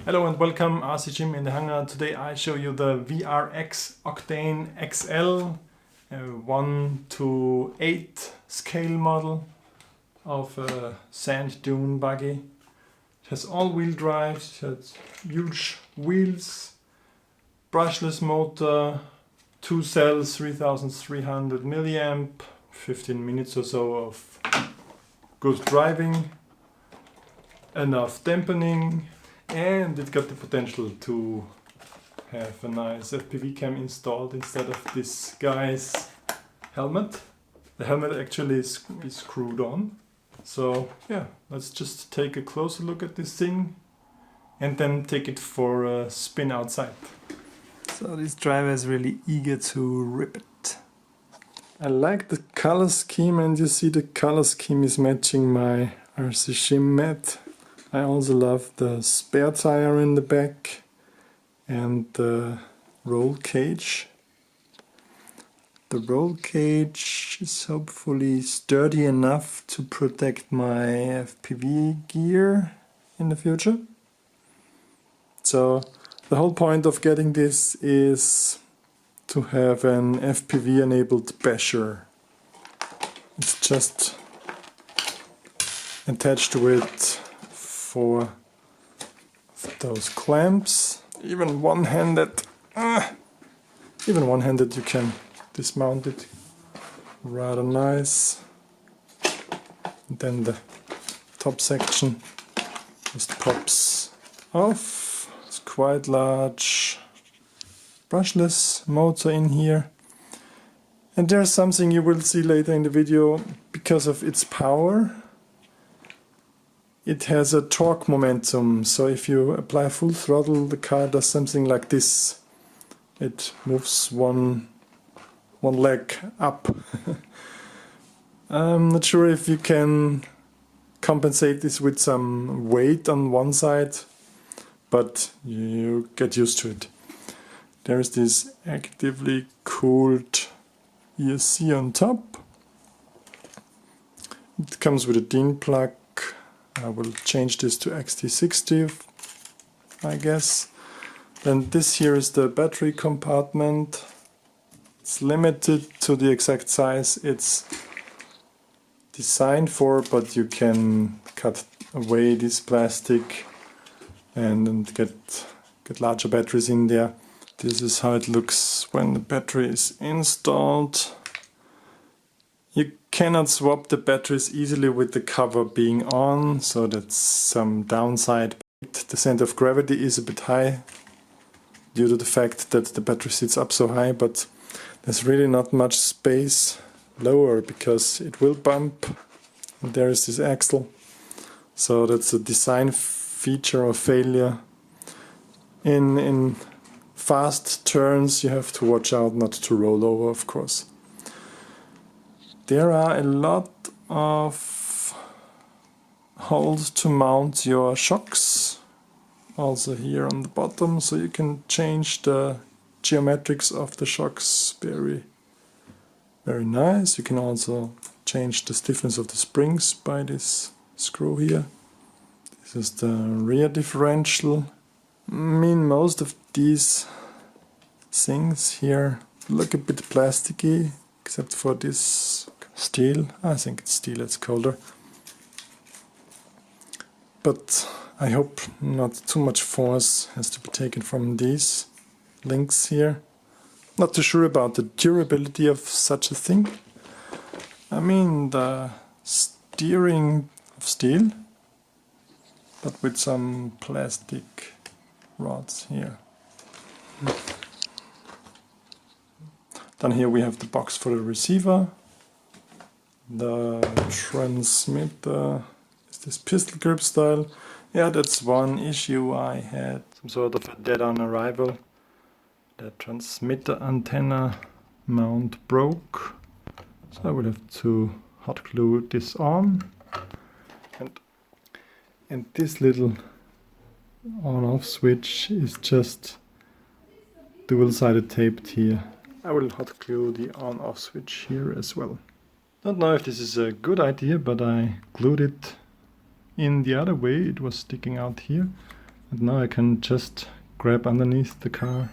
Hello and welcome, RCSchim in the hangar. Today I show you the VRX Octane XL 1:8 scale model of a sand dune buggy. It has all-wheel drive, it has huge wheels, brushless motor, 2 cells, 3300 milliamp, 15 minutes or so of good driving, enough dampening, and it got the potential to have a nice FPV cam installed instead of this guy's helmet. The helmet actually is screwed on. So yeah, let's just take a closer look at this thing and then take it for a spin outside. So this driver is really eager to rip it. I like the color scheme, and you see the color scheme is matching my RCSchim mat. I also love the spare tire in the back and the roll cage. The roll cage is hopefully sturdy enough to protect my FPV gear in the future. So the whole point of getting this is to have an FPV enabled basher. It's just attached to it for those clamps. Even one-handed you can dismount it rather nice. And then the top section just pops off. It's quite large brushless motor in here. And there's something you will see later in the video. Because of its power, it has a torque momentum, so if you apply full throttle, the car does something like this. It moves one leg up. I'm not sure if you can compensate this with some weight on one side, but you get used to it. There's this actively cooled ESC on top. It comes with a DIN plug. I will change this to XT60, I guess. Then this here is the battery compartment. It's limited to the exact size it's designed for, but you can cut away this plastic and get larger batteries in there. This is how it looks when the battery is installed. You cannot swap the batteries easily with the cover being on, so that's some downside. The center of gravity is a bit high due to the fact that the battery sits up so high, but there's really not much space lower because it will bump. And there is this axle, so that's a design feature or failure. In fast turns you have to watch out not to roll over, of course. There are a lot of holes to mount your shocks, also here on the bottom, so you can change the geometrics of the shocks very nice. You can also change the stiffness of the springs by this screw here. This is the rear differential. I mean, most of these things here look a bit plasticky, except for this steel. I think it's steel, it's colder. But I hope not too much force has to be taken from these links here. Not too sure about the durability of such a thing. I mean, the steering of steel, but with some plastic rods here. Then here we have the box for the receiver. The transmitter is this pistol grip style. Yeah, that's one issue I had. Some sort of a dead-on arrival. The transmitter antenna mount broke. So I will have to hot glue this on. And this little on-off switch is just dual-sided taped here. I will hot glue the on-off switch here as well. Don't know if this is a good idea, but I glued it in the other way. It was sticking out here. And now I can just grab underneath the car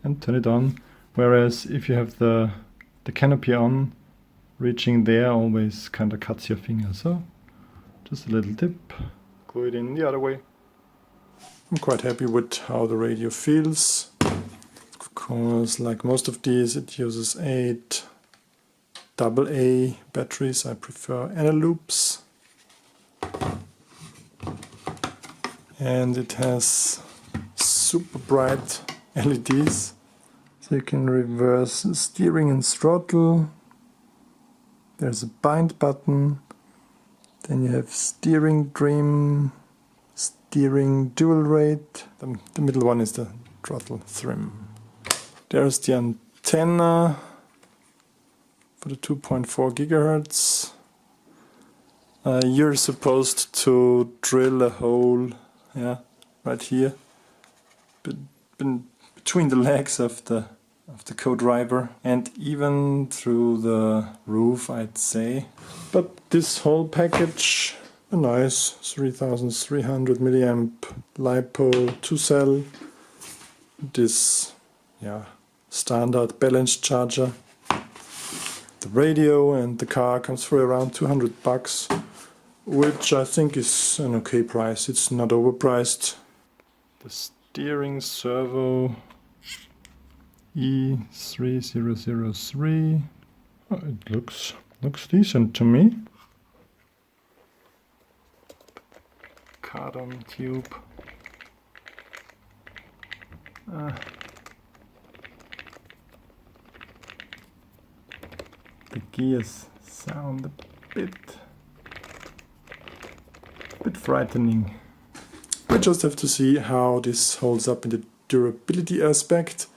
and turn it on. Whereas if you have the canopy on, reaching there always kind of cuts your finger. So just a little tip, glue it in the other way. I'm quite happy with how the radio feels. Of course, like most of these, it uses 8 AA batteries. I prefer Eneloops. And it has super bright LEDs. So you can reverse steering and throttle. There's a bind button. Then you have steering trim, steering dual rate. The middle one is the throttle trim. There's the antenna for the 2.4 gigahertz. You're supposed to drill a hole, yeah, right here, between the legs of the co-driver and even through the roof, I'd say. But this whole package, a nice 3300 milliamp LiPo 2-cell. This, yeah, standard balanced charger. The radio and the car comes for around $200, which I think is an okay price. It's not overpriced. The steering servo E3003. Oh, it looks decent to me. Cardon tube. The gears sound a bit frightening. We just have to see how this holds up in the durability aspect.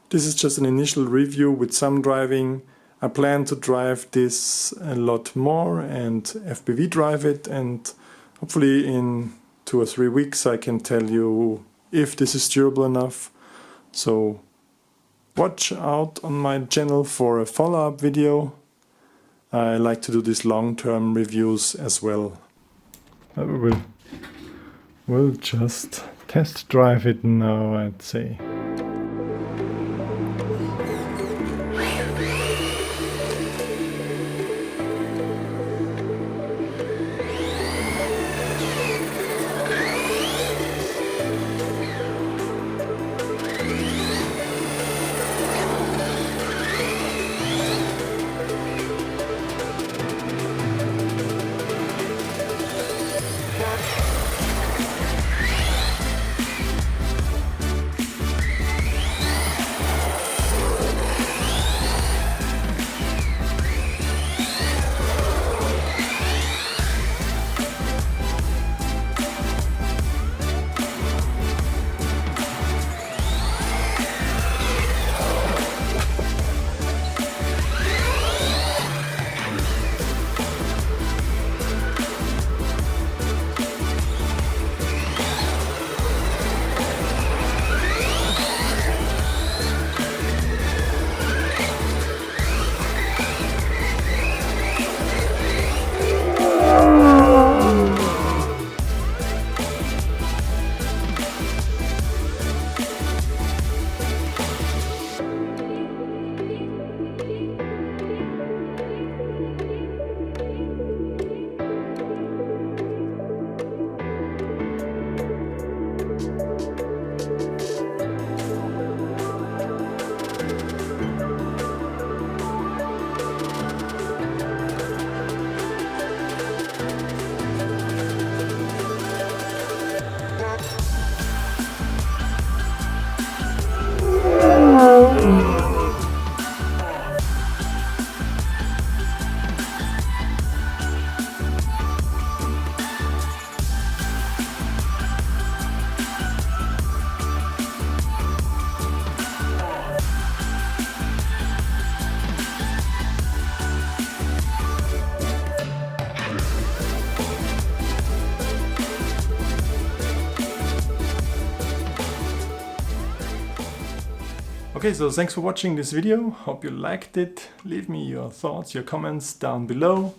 This is just an initial review with some driving. I plan to drive this a lot more and FPV drive it, and hopefully in 2 or 3 weeks I can tell you if this is durable enough. So watch out on my channel for a follow-up video. I like to do these long-term reviews as well. We'll just test drive it now, I'd say. Okay, so thanks for watching this video. Hope you liked it. Leave me your thoughts, your comments down below.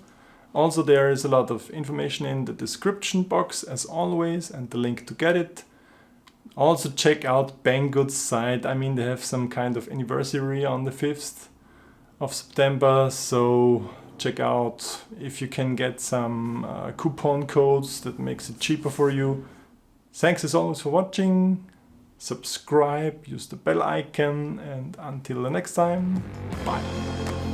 Also, there is a lot of information in the description box as always, and the link to get it. Also check out BANGGOOD's site. I mean, they have some kind of anniversary on the 5th of September, so check out if you can get some coupon codes that makes it cheaper for you. Thanks as always for watching. Subscribe, use the bell icon, and until the next time, bye.